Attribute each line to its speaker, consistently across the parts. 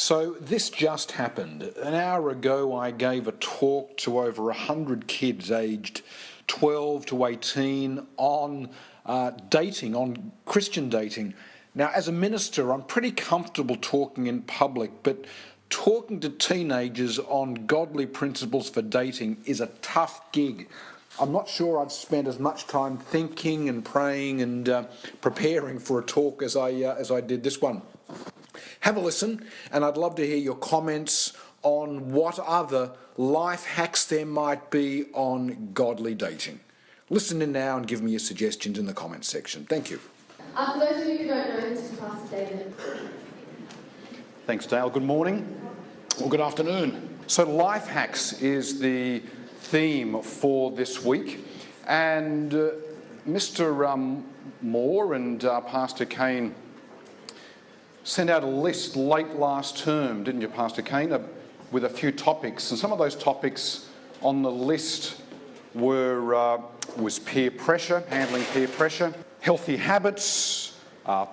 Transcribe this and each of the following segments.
Speaker 1: So this just happened. An hour ago I gave a talk to over 100 kids aged 12 to 18 on dating, on Christian dating. Now, as a minister, I'm pretty comfortable talking in public, but talking to teenagers on godly principles for dating is a tough gig. I'm not sure I've spent as much time thinking and praying and preparing for a talk as I did this one. Have a listen, and I'd love to hear your comments on what other life hacks there might be on godly dating. Listen in now and give me your suggestions in the comments section. Thank you.
Speaker 2: For those of you who don't know, this is Pastor David.
Speaker 1: Thanks, Dale. Good morning or good afternoon. So life hacks is the theme for this week, and Mr. Moore and Pastor Kane sent out a list late last term, didn't you, Pastor Kane, with a few topics, and some of those topics on the list was peer pressure, handling peer pressure, healthy habits,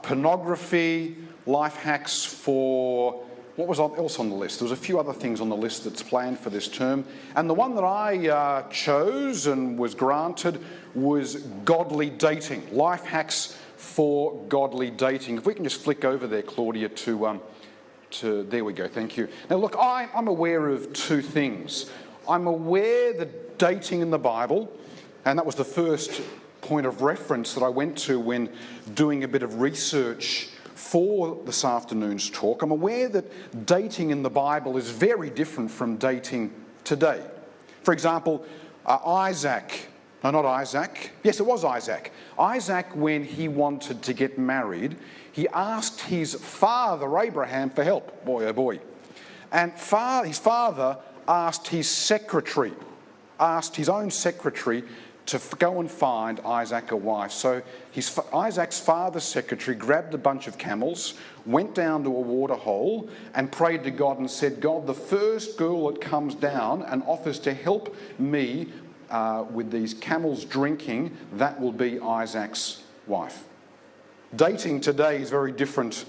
Speaker 1: pornography, life hacks for, what was else on the list? There was a few other things on the list that's planned for this term, and the one that I chose and was granted was godly dating, life hacks for godly dating. If we can just flick over there, Claudia, to there we go, thank you. Now look, I'm aware of two things. I'm aware that dating in the Bible, and that was the first point of reference that I went to when doing a bit of research for this afternoon's talk. I'm aware that dating in the Bible is very different from dating today. For example, Isaac, it was Isaac. Isaac, when he wanted to get married, he asked his father, Abraham, for help. Boy, oh boy. And his father asked his own secretary to go and find Isaac a wife. So Isaac's father's secretary grabbed a bunch of camels, went down to a water hole and prayed to God and said, God, the first girl that comes down and offers to help me with these camels drinking, that will be Isaac's wife. Dating today is very different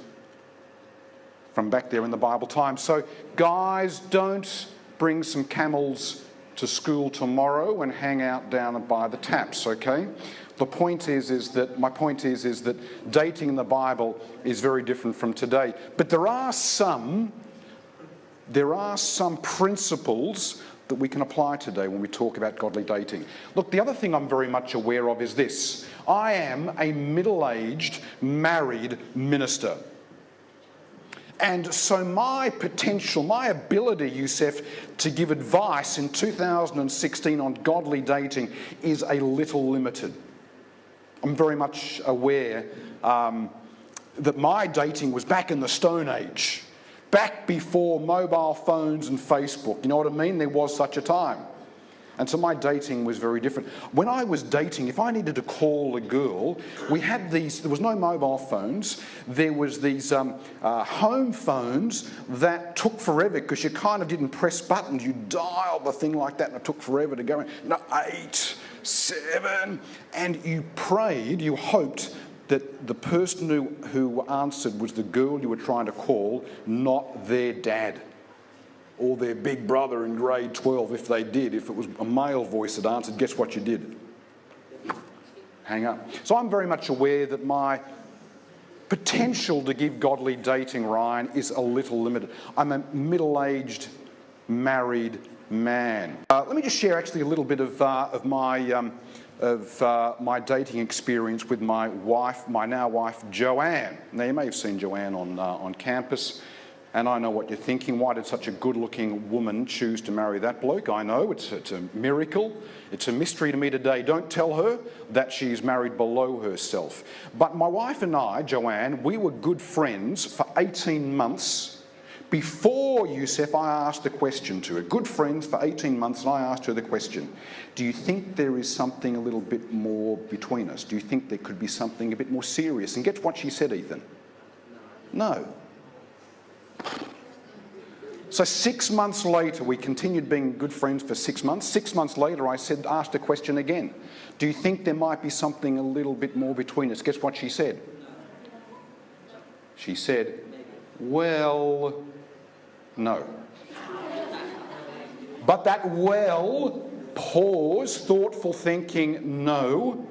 Speaker 1: from back there in the Bible times. So guys, don't bring some camels to school tomorrow and hang out down by the taps, okay? My point is that dating in the Bible is very different from today. But there are some principles that we can apply today when we talk about godly dating. Look, the other thing I'm very much aware of is this. I am a middle-aged, married minister. And so my ability, Yusef, to give advice in 2016 on godly dating is a little limited. I'm very much aware that my dating was back in the Stone Age. Back before mobile phones and Facebook, you know what I mean? There was such a time. And so my dating was very different. When I was dating, if I needed to call a girl, there was no mobile phones. There was these home phones that took forever because you kind of didn't press buttons. You dialed the thing like that and it took forever to go in. 8, 7, and you prayed, you hoped that the person who answered was the girl you were trying to call, not their dad or their big brother in grade 12 if they did. If it was a male voice that answered, guess what you did? Hang up. So I'm very much aware that my potential to give godly dating, Ryan, is a little limited. I'm a middle-aged, married man. Let me just share actually a little bit of my dating experience with my wife, my now wife, Joanne. Now, you may have seen Joanne on campus, and I know what you're thinking. Why did such a good-looking woman choose to marry that bloke? I know, it's a miracle. It's a mystery to me today. Don't tell her that she's married below herself. But my wife and I, Joanne, we were good friends for 18 months. Before Yusef, I asked a question to her. Good friends for 18 months, and I asked her the question, do you think there is something a little bit more between us? Do you think there could be something a bit more serious? And guess what she said, Ethan? No. So 6 months later, we continued being good friends for 6 months. 6 months later, I asked a question again. Do you think there might be something a little bit more between us? Guess what she said? She said, well, No. But that pause, thoughtful thinking no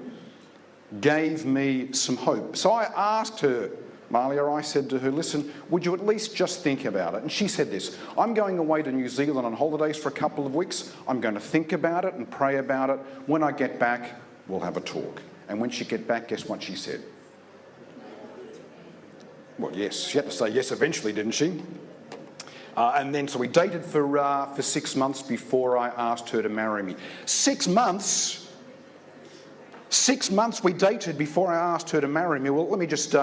Speaker 1: gave me some hope. So I asked her, Malia, I said to her, listen, would you at least just think about it? And she said this, I'm going away to New Zealand on holidays for a couple of weeks. I'm going to think about it and pray about it. When I get back, we'll have a talk. And when she get back, guess what she said? Well, yes, she had to say yes eventually, didn't she? And then, so we dated for 6 months before I asked her to marry me. 6 months? 6 months we dated before I asked her to marry me. Well, let me just say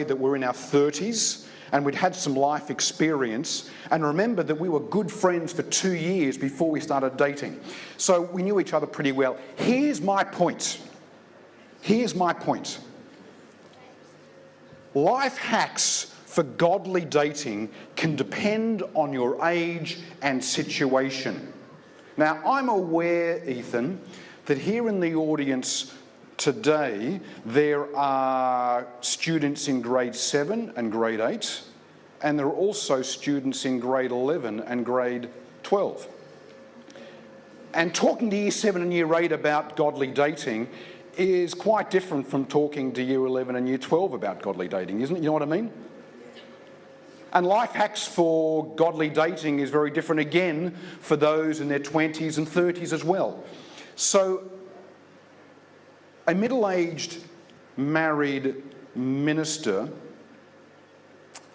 Speaker 1: that we're in our 30s and we'd had some life experience. And remember that we were good friends for 2 years before we started dating. So we knew each other pretty well. Here's my point. Here's my point. Life hacks for godly dating can depend on your age and situation. Now, I'm aware, Ethan, that here in the audience today, there are students in grade 7 and grade 8, and there are also students in grade 11 and grade 12. And talking to year 7 and year 8 about godly dating is quite different from talking to year 11 and year 12 about godly dating, isn't it? You know what I mean? And life hacks for godly dating is very different again for those in their 20s and 30s as well. So a middle-aged married minister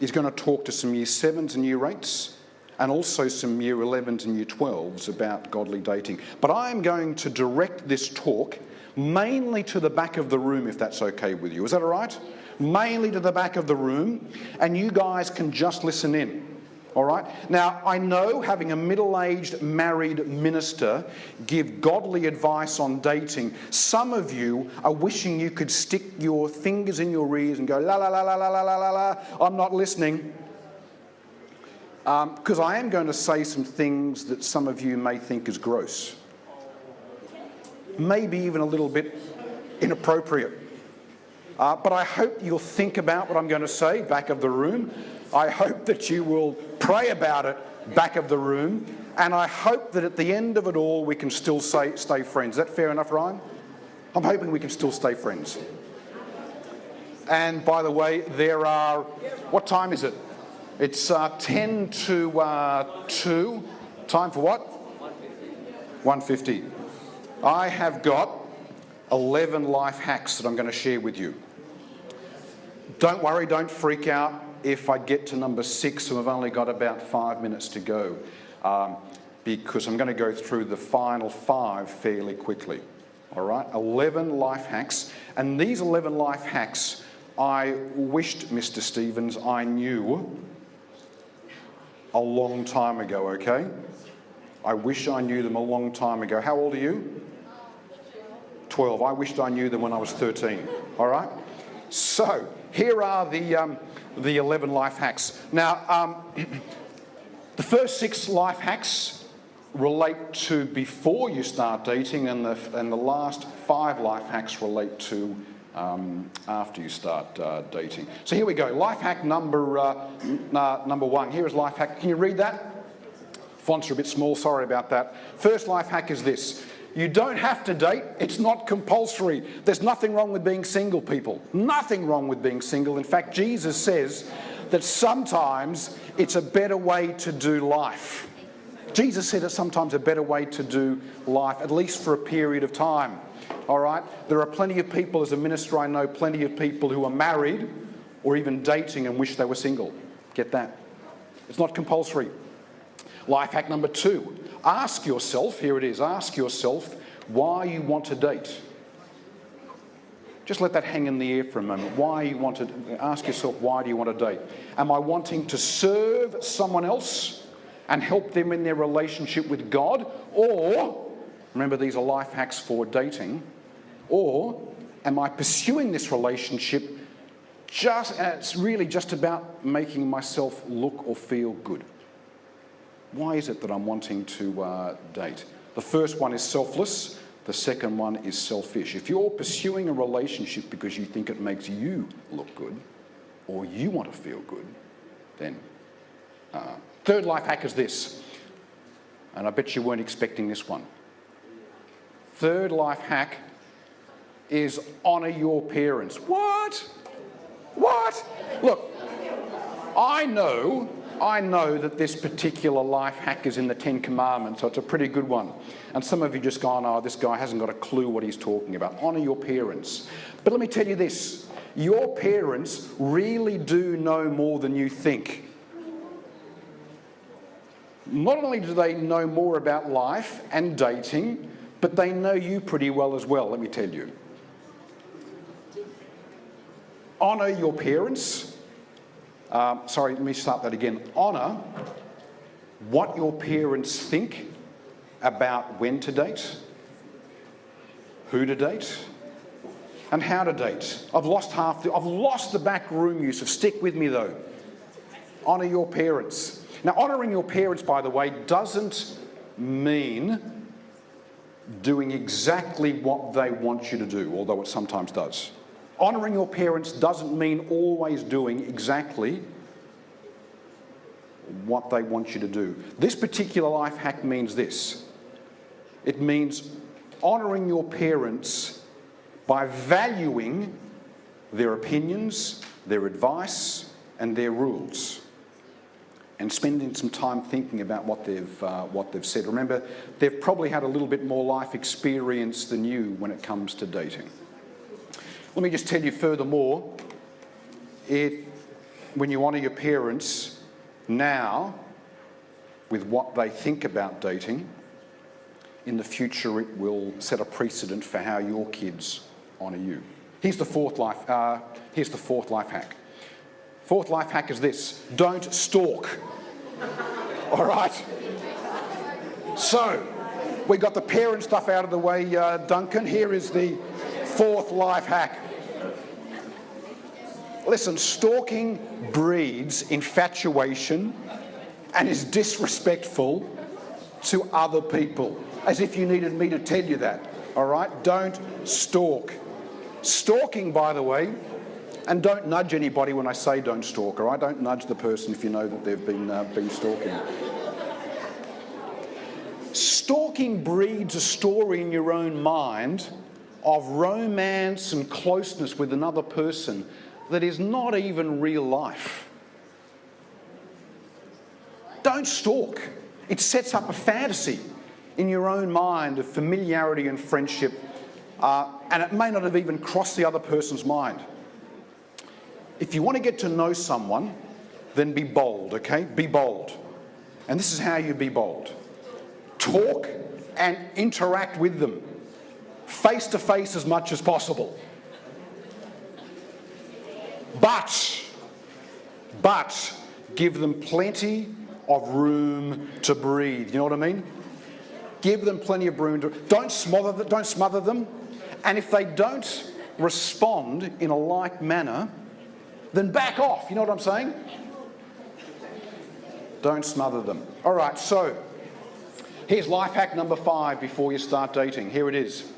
Speaker 1: is going to talk to some year 7s and year 8s and also some year 11s and year 12s about godly dating. But I am going to direct this talk mainly to the back of the room, if that's okay with you. Is that all right? Mainly to the back of the room, and you guys can just listen in. All right? Now, I know having a middle-aged married minister give godly advice on dating, some of you are wishing you could stick your fingers in your ears and go, la, la, la, la, la, la, la, la, la, I'm not listening. Because I am going to say some things that some of you may think is gross. Maybe even a little bit inappropriate. But I hope you'll think about what I'm going to say back of the room. I hope that you will pray about it back of the room. And I hope that at the end of it all, we can still stay friends. Is that fair enough, Ryan? I'm hoping we can still stay friends. And by the way, there are... What time is it? It's 10 to 2. Time for what? 1:50. I have got 11 life hacks that I'm going to share with you. Don't worry, don't freak out if I get to number 6 and we've only got about 5 minutes to go, because I'm going to go through the final 5 fairly quickly. All right, 11 life hacks. And these 11 life hacks, I wished, Mr. Stevens, I knew a long time ago, okay? I wish I knew them a long time ago. How old are you? 12. I wished I knew them when I was 13. All right? So, here are the 11 life hacks. Now, the first 6 life hacks relate to before you start dating, and the last 5 life hacks relate to after you start dating. So here we go. Life hack number 1. Here is life hack. Can you read that? Fonts are a bit small, sorry about that. First life hack is this. You don't have to date. It's not compulsory. There's nothing wrong with being single, people. Nothing wrong with being single. In fact, Jesus says that sometimes it's a better way to do life. Jesus said it's sometimes a better way to do life, at least for a period of time. All right? There are plenty of people, as a minister I know, plenty of people who are married or even dating and wish they were single. Get that? It's not compulsory. Life hack number 2. Ask yourself, here it is, ask yourself why you want to date. Just let that hang in the air for a moment. Why you want to, ask yourself, why do you want to date? Am I wanting to serve someone else and help them in their relationship with God? Or, remember these are life hacks for dating, or am I pursuing this relationship it's really just about making myself look or feel good? Why is it that I'm wanting to date? The first one is selfless. The second one is selfish. If you're pursuing a relationship because you think it makes you look good or you want to feel good, then Third life hack is this, and I bet you weren't expecting this one. Third life hack is honour your parents. What? What? Look, I know that this particular life hack is in the Ten Commandments, so it's a pretty good one. And some of you just gone, oh, this guy hasn't got a clue what he's talking about. Honour your parents. But let me tell you this, your parents really do know more than you think. Not only do they know more about life and dating, but they know you pretty well as well, let me tell you. Honour your parents. Let me start that again. Honour what your parents think about when to date, who to date, and how to date. I've lost the back room use of stick with me though. Honour your parents. Now, honouring your parents, by the way, doesn't mean doing exactly what they want you to do, although it sometimes does. Honouring your parents doesn't mean always doing exactly what they want you to do. This particular life hack means this. It means honouring your parents by valuing their opinions, their advice, and their rules, and spending some time thinking about what they've said. Remember, they've probably had a little bit more life experience than you when it comes to dating. Let me just tell you furthermore, when you honour your parents now with what they think about dating, in the future it will set a precedent for how your kids honour you. Here's the fourth life hack. Fourth life hack is this: don't stalk. All right? So, we got the parent stuff out of the way, Duncan. Here is the fourth life hack. Listen, stalking breeds infatuation and is disrespectful to other people. As if you needed me to tell you that. All right? Don't stalk. Stalking, by the way, and don't nudge anybody when I say don't stalk, all right? Don't nudge the person if you know that they've been stalking. Stalking breeds a story in your own mind of romance and closeness with another person that is not even real life. Don't stalk. It sets up a fantasy in your own mind of familiarity and friendship, and it may not have even crossed the other person's mind. If you want to get to know someone, then be bold, okay? Be bold. And this is how you be bold. Talk and interact with them, face to face as much as possible. But give them plenty of room to breathe. You know what I mean? Give them plenty of room to... Don't smother them. And if they don't respond in a like manner, then back off. You know what I'm saying? Don't smother them. All right, so here's life hack number 5 before you start dating. Here it is.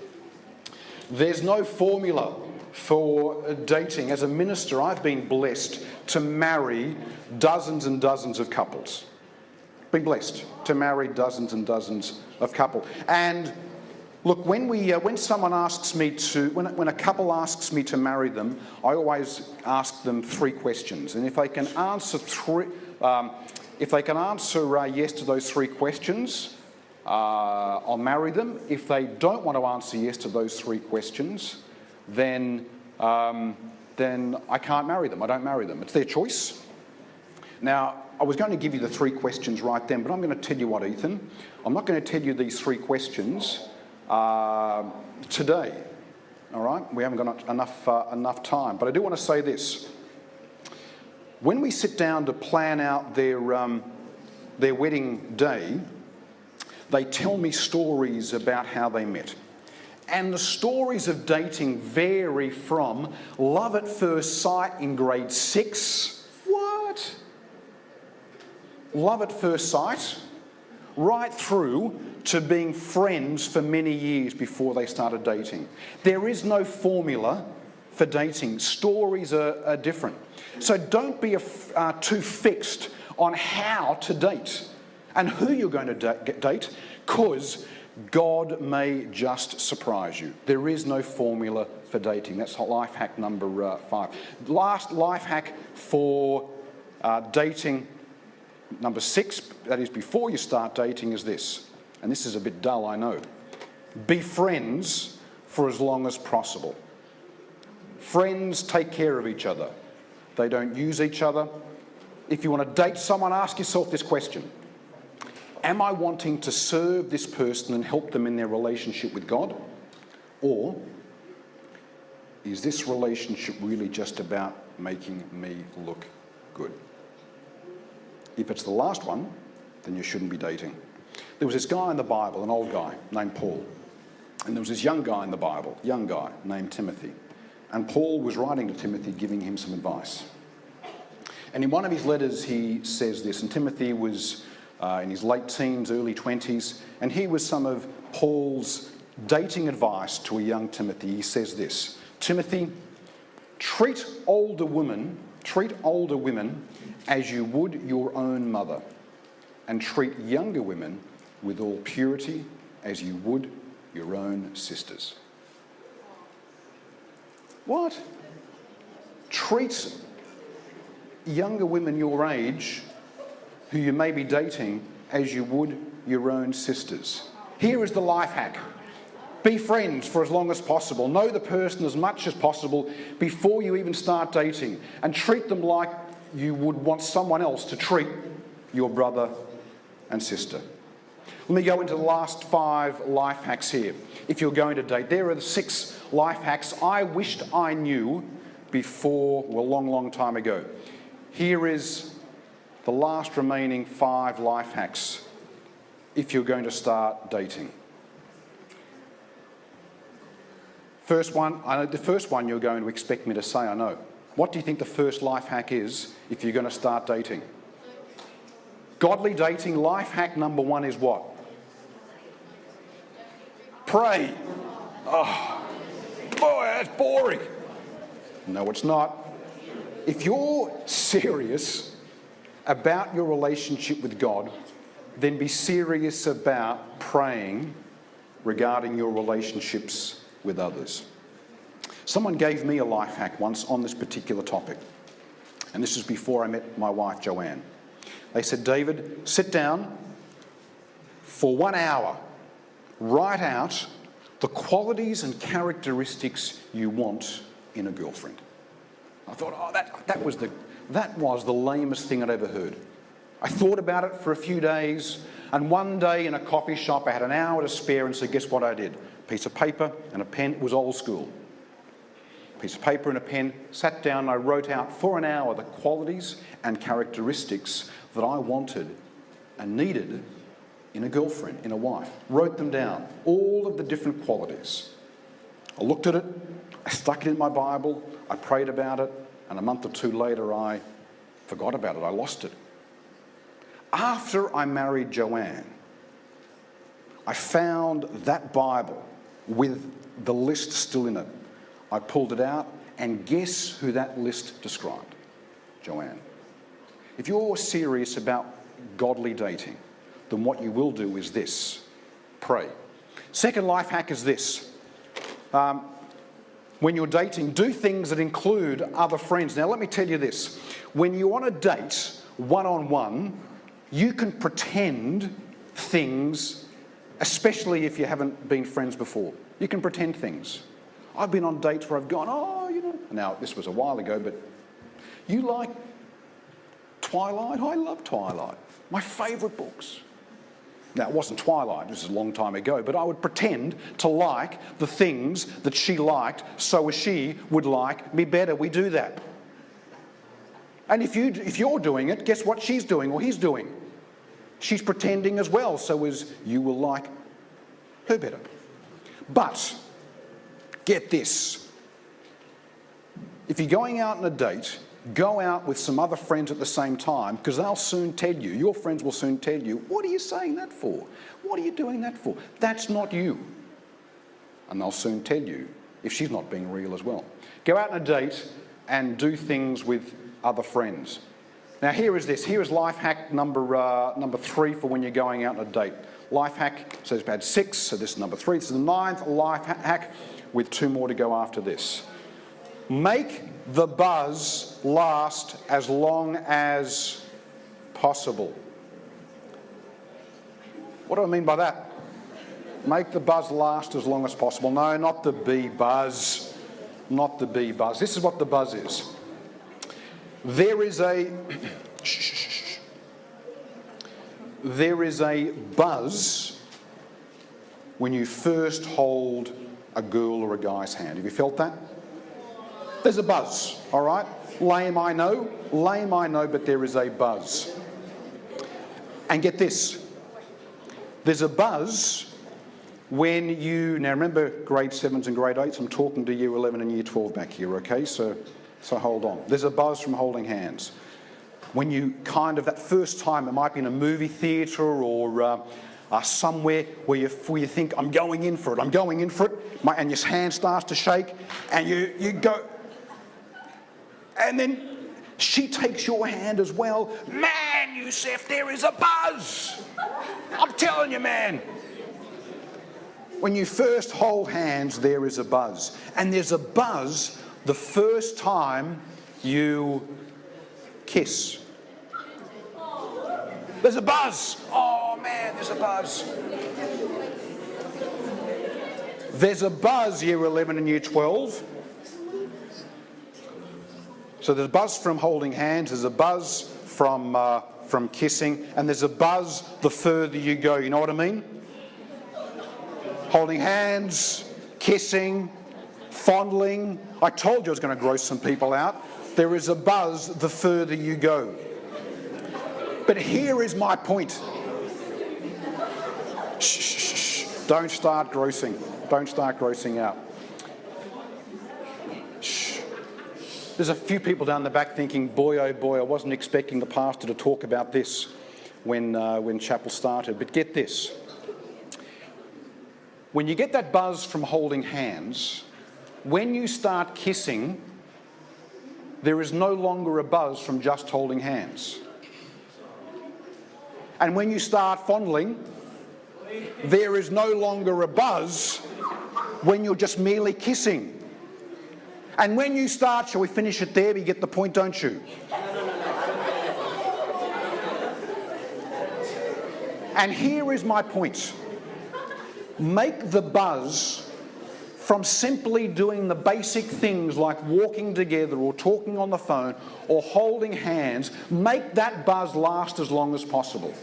Speaker 1: There's no formula for dating. As a minister, I've been blessed to marry dozens and dozens of couples. Been blessed to marry dozens and dozens of couples. And look, when a couple asks me to marry them, I always ask them 3 questions. And if they can answer yes to those 3 questions, I'll marry them. If they don't want to answer yes to those 3 questions, then I can't marry them. I don't marry them. It's their choice. Now, I was going to give you the 3 questions right then, but I'm going to tell you what, Ethan. I'm not going to tell you these 3 questions today. All right? We haven't got enough time. But I do want to say this. When we sit down to plan out their wedding day, they tell me stories about how they met. And the stories of dating vary from love at first sight in grade 6. What? Love at first sight, right through to being friends for many years before they started dating. There is no formula for dating. Stories are different. So don't be too fixed on how to date and who you're going to date, because God may just surprise you. There is no formula for dating. That's life hack number 5. Last life hack for dating, number 6, that is before you start dating, is this. And this is a bit dull, I know. Be friends for as long as possible. Friends take care of each other. They don't use each other. If you want to date someone, ask yourself this question. Am I wanting to serve this person and help them in their relationship with God? Or is this relationship really just about making me look good? If it's the last one, then you shouldn't be dating. There was this guy in the Bible, an old guy named Paul. And there was this young guy in the Bible, young guy named Timothy. And Paul was writing to Timothy, giving him some advice. And in one of his letters, he says this, and Timothy was in his late teens, early 20s, and here was some of Paul's dating advice to a young Timothy. He says this, Timothy, treat older women as you would your own mother, and treat younger women with all purity as you would your own sisters. What? Treat younger women your age who you may be dating as you would your own sisters. Here is the life hack. Be friends for as long as possible. Know the person as much as possible before you even start dating, and treat them like you would want someone else to treat your brother and sister. Let me go into the last 5 life hacks here. If you're going to date, there are the 6 life hacks I wished I knew before, well, a long, long time ago. Here is the last remaining 5 life hacks if you're going to start dating. First one, I know the first one you're going to expect me to say, I know. What do you think the first life hack is if you're going to start dating? Godly dating, life hack number 1 is what? Pray. Oh, boy, that's boring. No, it's not. If you're serious about your relationship with God, then be serious about praying regarding your relationships with others. Someone gave me a life hack once on this particular topic, and this was before I met my wife Joanne. They said, David, sit down for 1 hour, write out the qualities and characteristics you want in a girlfriend. I thought, oh, that was the lamest thing I'd ever heard. I thought about it for a few days, and one day in a coffee shop I had an hour to spare, and so guess what I did? A piece of paper and a pen. It was old school. A piece of paper and a pen, sat down, and I wrote out for an hour the qualities and characteristics that I wanted and needed in a girlfriend, in a wife. Wrote them down, all of the different qualities. I looked at it, I stuck it in my Bible, I prayed about it, and a month or 2 later I forgot about it, I lost it. After I married Joanne, I found that Bible with the list still in it. I pulled it out, and guess who that list described? Joanne. If you're serious about godly dating, then what you will do is this: pray. Second life hack is this. When you're dating, do things that include other friends. Now, let me tell you this. When you want to date one-on-one, you can pretend things, especially if you haven't been friends before. You can pretend things. I've been on dates where I've gone, oh, you know. Now, this was a while ago, but you like Twilight? I love Twilight. My favourite books. Now, it wasn't Twilight, this is a long time ago, but I would pretend to like the things that she liked so as she would like me better. We do that. And if you're doing it, guess what she's doing or he's doing? She's pretending as well so as you will like her better. But, get this. If you're going out on a date, go out with some other friends at the same time, because they'll soon tell you, your friends will soon tell you, what are you saying that for? What are you doing that for? That's not you. And they'll soon tell you if she's not being real as well. Go out on a date and do things with other friends. Now here is this. Here is life hack number 3 for when you're going out on a date. Life hack, so it's had 6, so this is number 3. This is the 9th life hack with 2 more to go after this. Make the buzz last as long as possible. What do I mean by that? Make the buzz last as long as possible. No, not the bee buzz. Not the bee buzz. This is what the buzz is. There is a buzz when you first hold a girl or a guy's hand. Have you felt that? There's a buzz, all right? Lame, I know, but there is a buzz. And get this. There's a buzz when you... Now remember grade 7s and grade 8s? I'm talking to year 11 and year 12 back here, okay? So hold on. There's a buzz from holding hands. When you kind of, that first time, it might be in a movie theatre or somewhere where you think, I'm going in for it, and your hand starts to shake, and you go, and then she takes your hand as well. Man, Yusuf, there is a buzz. I'm telling you, man. When you first hold hands, there is a buzz. And there's a buzz the first time you kiss. There's a buzz. Oh man, there's a buzz. There's a buzz, year 11 and year 12. So there's a buzz from holding hands, there's a buzz from kissing, and there's a buzz the further you go. You know what I mean? Holding hands, kissing, fondling. I told you I was going to gross some people out. There is a buzz the further you go. But here is my point. Shh. Don't start grossing. Don't start grossing out. Shh. There's a few people down the back thinking, boy, oh boy, I wasn't expecting the pastor to talk about this when chapel started. But get this. When you get that buzz from holding hands, when you start kissing, there is no longer a buzz from just holding hands. And when you start fondling, there is no longer a buzz when you're just merely kissing. And when you start, shall we finish it there? But you get the point, don't you? And here is my point. Make the buzz from simply doing the basic things like walking together or talking on the phone or holding hands. Make that buzz last as long as possible.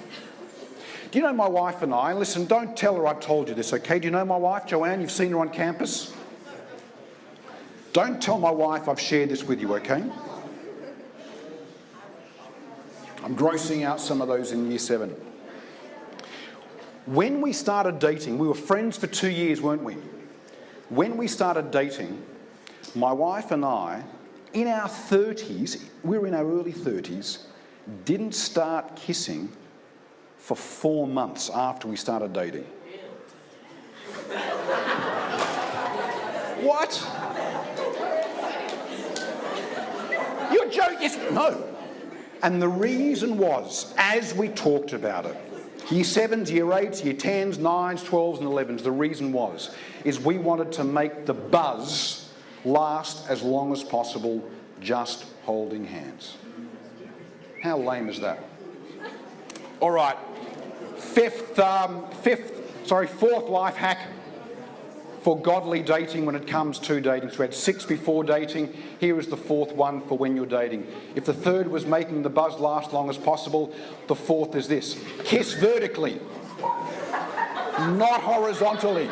Speaker 1: Do you know my wife and I? Listen, don't tell her I've told you this, okay? Do you know my wife, Joanne? You've seen her on campus? Don't tell my wife I've shared this with you, okay? I'm grossing out some of those in year 7. When we started dating, we were friends for 2 years, weren't we? When we started dating, my wife and I, in our 30s, we were in our early 30s, didn't start kissing for 4 months after we started dating. What? You're joking? Yes. No. And the reason was, as we talked about it, year 7s, year 8s, year 10s, 9s, 12s and 11s, the reason was, is we wanted to make the buzz last as long as possible, just holding hands. How lame is that? All right, fourth life hack for godly dating when it comes to dating. So we had 6 before dating. Here is the 4th one for when you're dating. If the 3rd was making the buzz last long as possible, the 4th is this. Kiss vertically, not horizontally.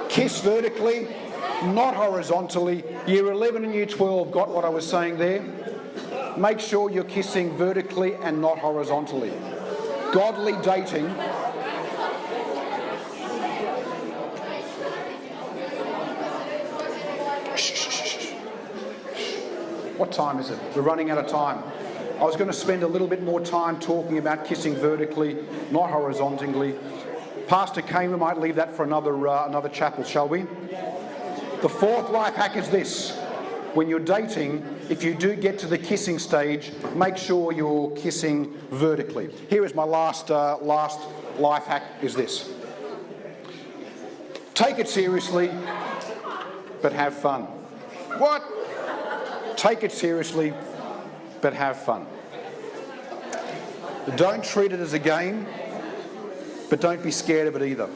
Speaker 1: Kiss vertically, not horizontally. Year 11 and year 12 got what I was saying there. Make sure you're kissing vertically and not horizontally. Godly dating. What time is it? We're running out of time. I was going to spend a little bit more time talking about kissing vertically, not horizontally. Pastor Kane, we might leave that for another chapel, shall we? The 4th life hack is this. when you're dating, if you do get to the kissing stage, make sure you're kissing vertically. Here is my last life hack, is this. Take it seriously, but have fun. What? Take it seriously, but have fun. Don't treat it as a game, but don't be scared of it either.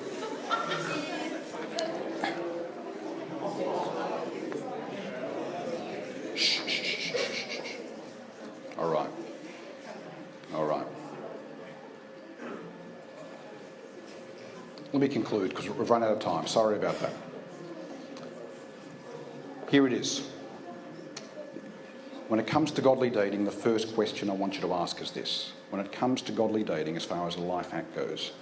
Speaker 1: All right. Let me conclude because we've run out of time. Sorry about that. Here it is. When it comes to godly dating, the first question I want you to ask is this. When it comes to godly dating, as far as a life hack goes,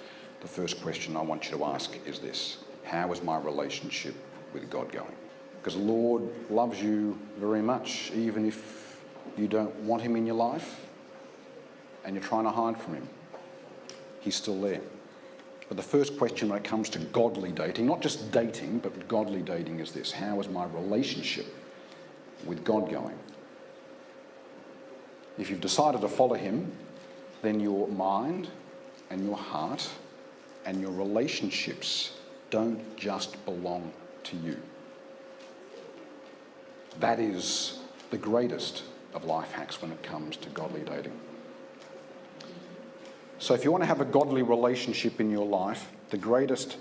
Speaker 1: the first question I want you to ask is this. How is my relationship with God going? Because the Lord loves you very much, even if you don't want him in your life and you're trying to hide from him. He's still there. But the first question when it comes to godly dating, not just dating, but godly dating is this. How is my relationship with God going? If you've decided to follow him, then your mind and your heart and your relationships don't just belong to you. That is the greatest of life hacks when it comes to godly dating. So if you want to have a godly relationship in your life, the greatest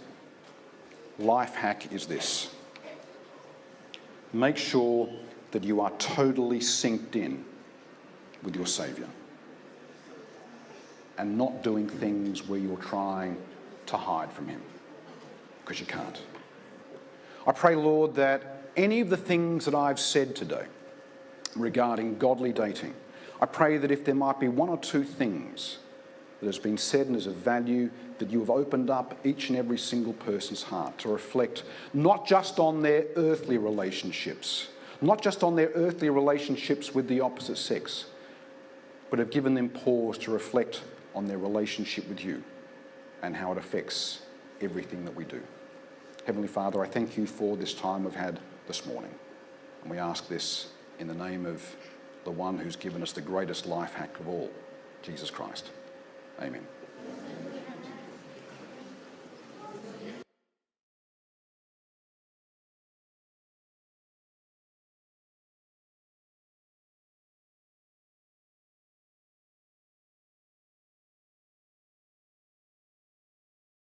Speaker 1: life hack is this. Make sure that you are totally synced in with your Saviour and not doing things where you're trying to hide from him, because you can't. I pray, Lord, that any of the things that I've said today regarding godly dating, I pray that if there might be one or two things that has been said and is of value, that you have opened up each and every single person's heart to reflect not just on their earthly relationships, not just on their earthly relationships with the opposite sex, but have given them pause to reflect on their relationship with you and how it affects everything that we do. Heavenly Father, I thank you for this time we've had this morning. And we ask this in the name of the one who's given us the greatest life hack of all, Jesus Christ. Amen.